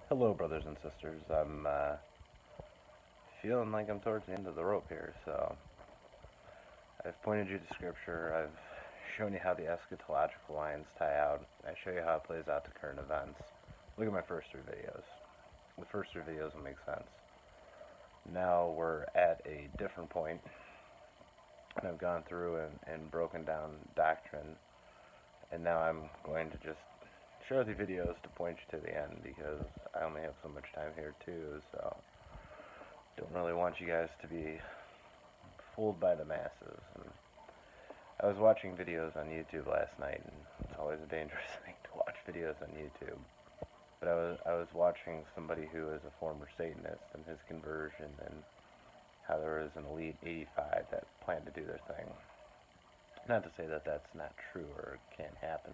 Hello, brothers and sisters. I'm feeling like I'm towards the end of the rope here, so I've pointed you to scripture. I've shown you how the eschatological lines tie out. I show you how it plays out to current events. Look at my first three videos. The first three videos will make sense. Now we're at a different point, and I've gone through and broken down doctrine, and now I'm going to just share the videos to point you to the end because I only have so much time here too, so don't really want you guys to be fooled by the masses. And I was watching videos on YouTube last night, and it's always a dangerous thing to watch videos on YouTube. But I was watching somebody who is a former Satanist and his conversion, and how there was an elite 85 that planned to do their thing. Not to say that that's not true or can't happen.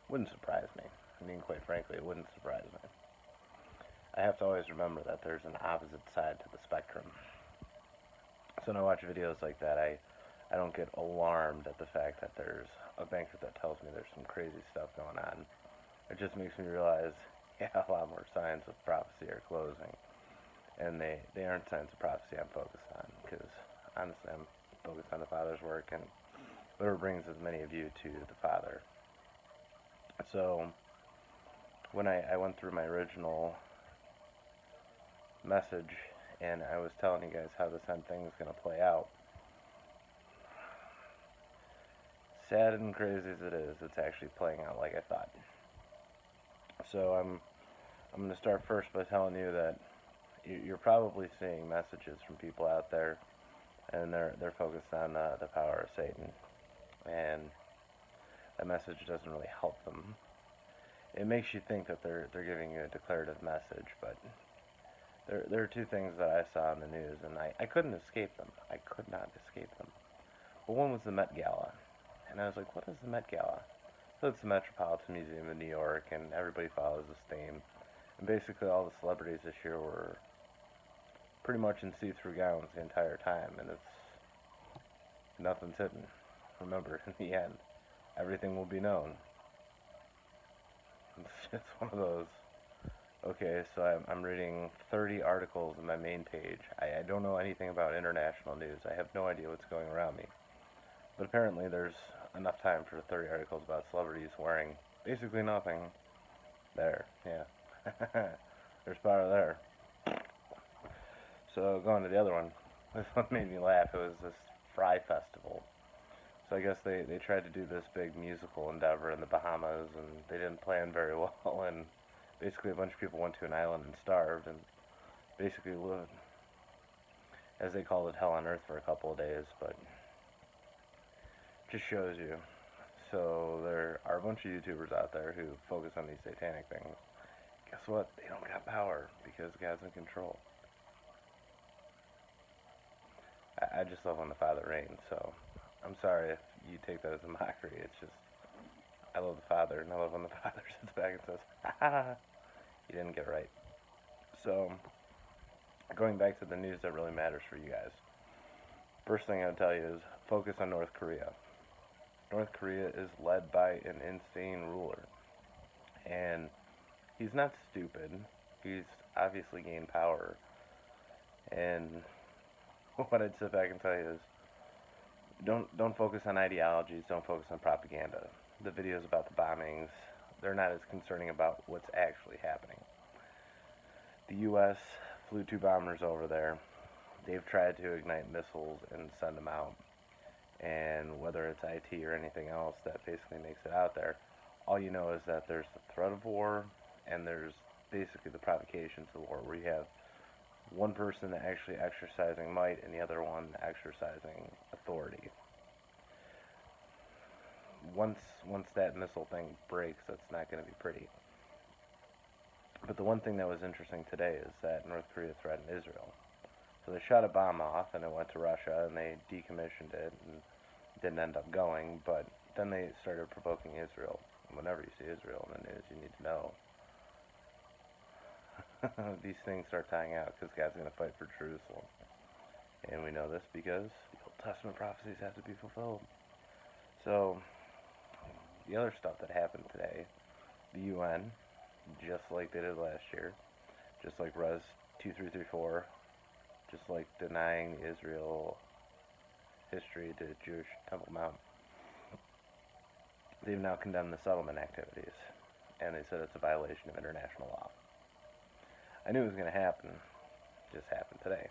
Wouldn't surprise me. I mean, quite frankly, it wouldn't surprise me. I have to always remember that there's an opposite side to the spectrum. So when I watch videos like that, I don't get alarmed at the fact that there's a banker that tells me there's some crazy stuff going on. It just makes me realize, yeah, a lot more signs of prophecy are closing. And they aren't signs of prophecy I'm focused on, because honestly, I'm focused on the Father's work and whatever brings as many of you to the Father. So when I went through my original message and I was telling you guys how this end thing is going to play out, sad and crazy as it is, it's actually playing out like I thought. So I'm going to start first by telling you that you're probably seeing messages from people out there, and they're focused on the power of Satan, and that message doesn't really help them. It makes you think that they're giving you a declarative message, but there are two things that I saw in the news, and I couldn't escape them. I could not escape them. But one was the Met Gala, and I was like, what is the Met Gala? So it's the Metropolitan Museum in New York, and everybody follows this theme. And basically all the celebrities this year were pretty much in see-through gowns the entire time, and nothing's hidden. Remember, in the end, everything will be known. It's just one of those. Okay, so I'm reading 30 articles on my main page. I don't know anything about international news. I have no idea what's going around me. But apparently there's enough time for 30 articles about celebrities wearing basically nothing. There, yeah. There's power there. So going to the other one. This one made me laugh. It was this Frye festival. So I guess they tried to do this big musical endeavor in the Bahamas, and they didn't plan very well, and basically a bunch of people went to an island and starved, and basically lived, as they called it, hell on earth for a couple of days, but just shows you. So there are a bunch of YouTubers out there who focus on these satanic things. Guess what? They don't got power because God's in control. I just love when the Father reigns, so I'm sorry if you take that as a mockery. It's just, I love the Father, and I love when the Father sits back and says, ha ha ha, you didn't get it right. So, going back to the news that really matters for you guys. First thing I'll tell you is focus on North Korea. North Korea is led by an insane ruler. And he's not stupid. He's obviously gained power. And what I'd sit back and tell you is don't focus on ideologies, don't focus on propaganda. The videos about the bombings, they're not as concerning about what's actually happening. The US flew 2 bombers over there. They've tried to ignite missiles and send them out. And whether it's IT or anything else that basically makes it out there, all you know is that there's the threat of war, and there's basically the provocations of war, where you have one person actually exercising might and the other one exercising authority. Once that missile thing breaks, that's not going to be pretty. But the one thing that was interesting today is that North Korea threatened Israel. So they shot a bomb off, and it went to Russia, and they decommissioned it, and didn't end up going, but then they started provoking Israel. And whenever you see Israel in the news, you need to know these things start tying out, because God's going to fight for Jerusalem. And we know this because the Old Testament prophecies have to be fulfilled. So, the other stuff that happened today, the UN, just like they did last year, just like Res 2334, just like denying Israel history to Jewish Temple Mount. They've now condemned the settlement activities, and they said it's a violation of international law. I knew it was going to happen. It just happened today.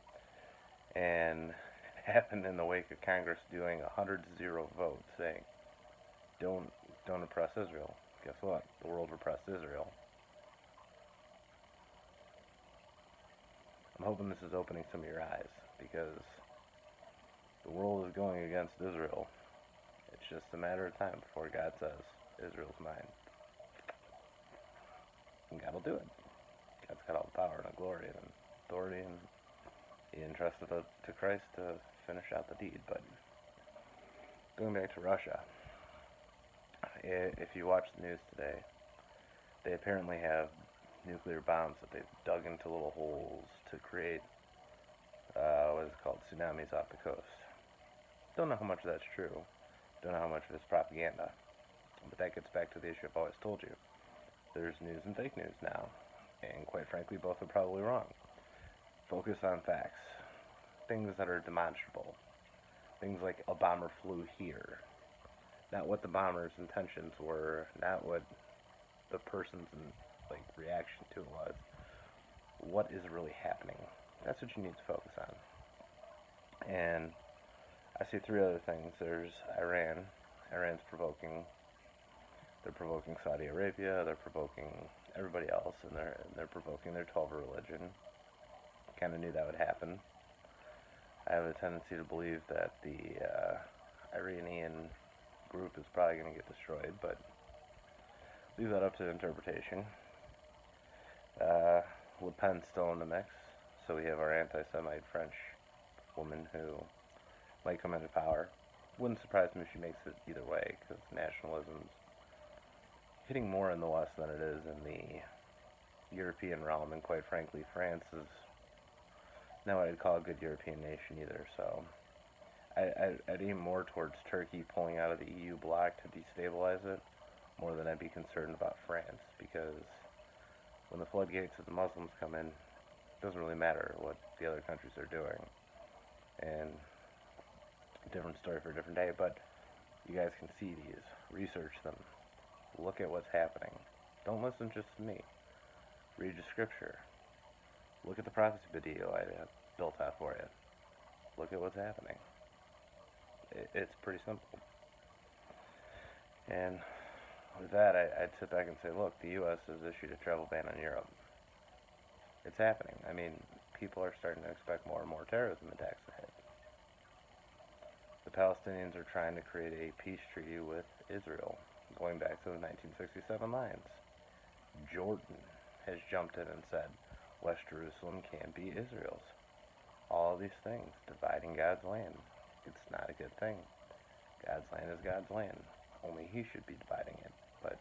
And it happened in the wake of Congress doing a 100-0 vote saying, don't oppress Israel. Guess what? The world repressed Israel. I'm hoping this is opening some of your eyes, because the world is going against Israel. It's just a matter of time before God says, Israel's mine. And God will do it. God's got all the power and the glory and authority, and he entrusted it to Christ to finish out the deed. But going back to Russia, if you watch the news today, they apparently have nuclear bombs that they've dug into little holes to create, what is it called, tsunamis off the coast. Don't know how much of that's true. Don't know how much of it's propaganda. But that gets back to the issue I've always told you. There's news and fake news now. And quite frankly, both are probably wrong. Focus on facts. Things that are demonstrable. Things like a bomber flew here. Not what the bomber's intentions were, not what the person's reaction to it was. What is really happening? That's what you need to focus on. And I see three other things. There's Iran. Iran's provoking. They're provoking Saudi Arabia. They're provoking everybody else, and they're provoking their 12 religion. Kind of knew that would happen. I have a tendency to believe that the Iranian group is probably going to get destroyed, but leave that up to interpretation. Le Pen's still in the mix, so we have our anti-Semite French woman who might come into power. Wouldn't surprise me if she makes it either way, because nationalism's hitting more in the West than it is in the European realm, and quite frankly, France is not what I'd call a good European nation either, so I'd aim more towards Turkey pulling out of the EU bloc to destabilize it, more than I'd be concerned about France, because when the floodgates of the Muslims come in, it doesn't really matter what the other countries are doing. And different story for a different day, but you guys can see these, research them, look at what's happening. Don't listen just to me. Read the scripture. Look at the prophecy video I built out for you. Look at what's happening. It's pretty simple. And with that, I'd sit back and say, look, the U.S. has issued a travel ban on Europe. It's happening. I mean, people are starting to expect more and more terrorism attacks ahead. The Palestinians are trying to create a peace treaty with Israel, going back to the 1967 lines. Jordan has jumped in and said, West Jerusalem can be Israel's. All these things, dividing God's land. It's not a good thing. God's land is God's land. Only he should be dividing it. But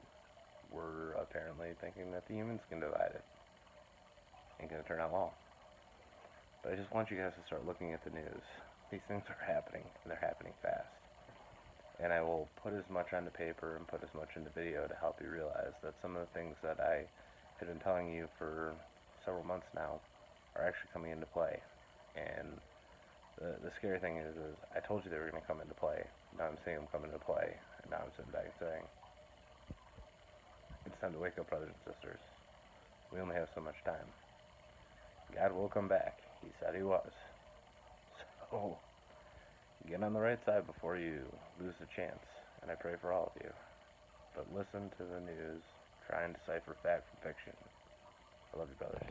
we're apparently thinking that the humans can divide it. Ain't gonna turn out well. But I just want you guys to start looking at the news. These things are happening, and they're happening fast. And I will put as much onto paper and put as much into video to help you realize that some of the things that I had been telling you for several months now are actually coming into play. And the scary thing is I told you they were going to come into play. Now I'm seeing them come into play. And now I'm sitting back and saying, it's time to wake up, brothers and sisters. We only have so much time. God will come back. He said he was. So, get on the right side before you lose the chance. And I pray for all of you. But listen to the news. Try and decipher fact from fiction. I love you, brothers.